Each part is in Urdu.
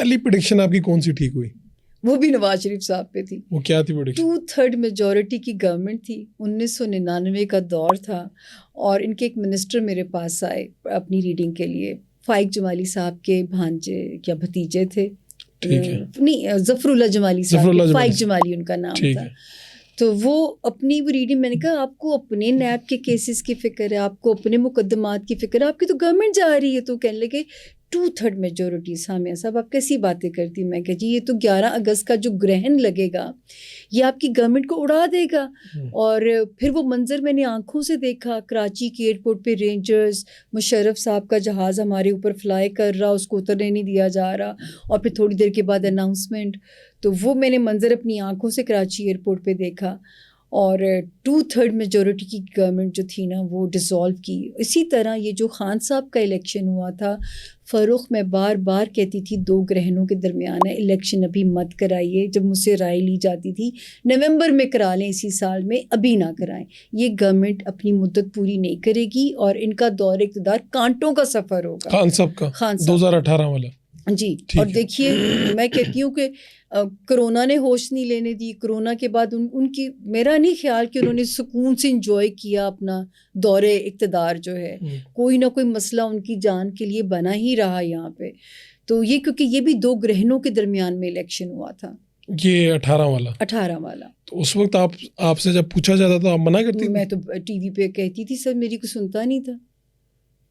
پہلی پریڈکشن آپ کی کون سی ٹھیک ہوئی؟ وہ بھی نواز شریف صاحب پہ تھی. وہ کیا تھی پریڈکشن؟ 2/3 میجورٹی کی گورنمنٹ تھی. 1999 کا دور تھا اور ان کے ایک منسٹر میرے پاس آئے اپنی ریڈنگ کے لیے. فائق جمالی صاحب کے بھانجے یا بھتیجے تھے, نہیں ظفر اللہ جمالی صاحب, فائق جمالی ان کا نام تھا. تو وہ اپنی وہ ریڈنگ, میں نے کہا آپ کو اپنے نیب کے کیسز کی فکر ہے, آپ کو اپنے مقدمات کی فکر ہے, آپ کی تو گورنمنٹ جا رہی ہے. تو کہنے لگے 2/3 میجورٹی. سامیہ صاحب آپ کیسی باتیں کرتی. میں کہ جی یہ تو 11 اگست کا جو گرہن لگے گا یہ آپ کی گورنمنٹ کو اڑا دے گا. اور پھر وہ منظر میں نے آنکھوں سے دیکھا, کراچی کے ایئرپورٹ پہ رینجرز, مشرف صاحب کا جہاز ہمارے اوپر فلائی کر رہا, اس کو اترنے نہیں دیا جا رہا, اور پھر تھوڑی دیر کے بعد اناؤنسمنٹ. تو وہ میں نے منظر اپنی آنکھوں سے کراچی ایئرپورٹ پہ دیکھا. اور 2/3 میجورٹی کی گورنمنٹ جو تھی نا وہ ڈیزالو کی. اسی طرح یہ جو خان صاحب کا الیکشن ہوا تھا, فاروق میں بار بار کہتی تھی 2 گرہنوں کے درمیان ہے, الیکشن ابھی مت کرائیے. جب مجھ سے رائے لی جاتی تھی نومبر میں کرا لیں اسی سال میں, ابھی نہ کرائیں. یہ گورنمنٹ اپنی مدت پوری نہیں کرے گی اور ان کا دور اقتدار کانٹوں کا سفر ہوگا. خان صاحب کا 2018 والا جی. اور دیکھیے میں کہتی ہوں کہ کرونا نے ہوش نہیں لینے دی. کرونا کے بعد ان کی, میرا نہیں خیال کہ انہوں نے سکون سے انجوائے کیا اپنا دور اقتدار جو ہے. کوئی نہ کوئی مسئلہ ان کی جان کے لیے بنا ہی رہا یہاں پہ. تو یہ کیونکہ یہ بھی 2 گرہنوں کے درمیان میں الیکشن ہوا تھا, یہ 18 والا. تو اس وقت آپ سے جب پوچھا جاتا تھا آپ منع کرتی؟ میں تو ٹی وی پہ کہتی تھی سر, میری کو سنتا نہیں تھا.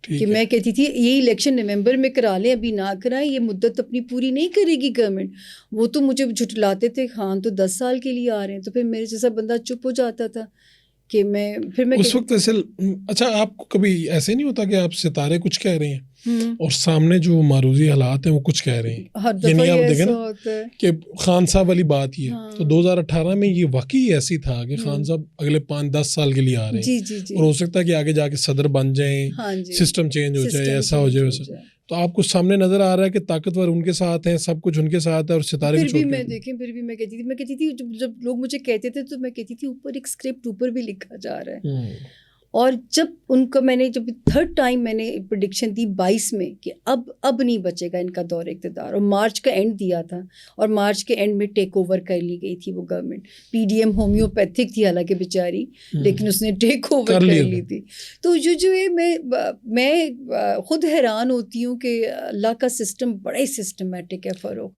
کہ میں کہتی تھی یہ الیکشن نومبر میں کرا لیں, ابھی نہ کرائیں, یہ مدت اپنی پوری نہیں کرے گی گورنمنٹ. وہ تو مجھے جھٹلاتے تھے, خان تو 10 سال کے لیے آ رہے ہیں. تو پھر میرے جیسا بندہ چپ ہو جاتا تھا کہ میں اس وقت ایسے. اچھا آپ کو کبھی ایسے نہیں ہوتا کہ آپ ستارے کچھ کہہ رہے ہیں اور سامنے جو معروضی حالات ہیں وہ کچھ کہہ رہے ہیں؟ یعنی آپ دیکھیں نا کہ خان صاحب والی بات یہ ہے, تو 2018 میں یہ واقعی ایسی تھا کہ خان صاحب اگلے 5-10 سال کے لیے آ رہے ہیں اور ہو سکتا ہے کہ آگے جا کے صدر بن جائیں, سسٹم چینج ہو جائے, ایسا ہو جائے ویسا. تو آپ کو سامنے نظر آ رہا ہے کہ طاقتور ان کے ساتھ ہیں, سب کچھ ان کے ساتھ ہے, اور ستارے پھر بھی میں دیکھیں, پھر بھی میں کہتی تھی جب لوگ مجھے کہتے تھے تو میں کہتی تھی اوپر ایک اسکرپٹ اوپر بھی لکھا جا رہا ہے. اور جب ان کا میں نے جب 3rd ٹائم میں نے پریڈکشن دی 22 میں کہ اب نہیں بچے گا ان کا دور اقتدار, اور مارچ کا اینڈ دیا تھا, اور مارچ کے اینڈ میں ٹیک اوور کر لی گئی تھی وہ government. P D M homeopathic تھی حالانکہ بیچاری, لیکن اس نے ٹیک اوور کر لی تھی. تو جو ہے میں خود حیران ہوتی ہوں کہ اللہ کا سسٹم بڑا ہی سسٹمیٹک ہے فاروق.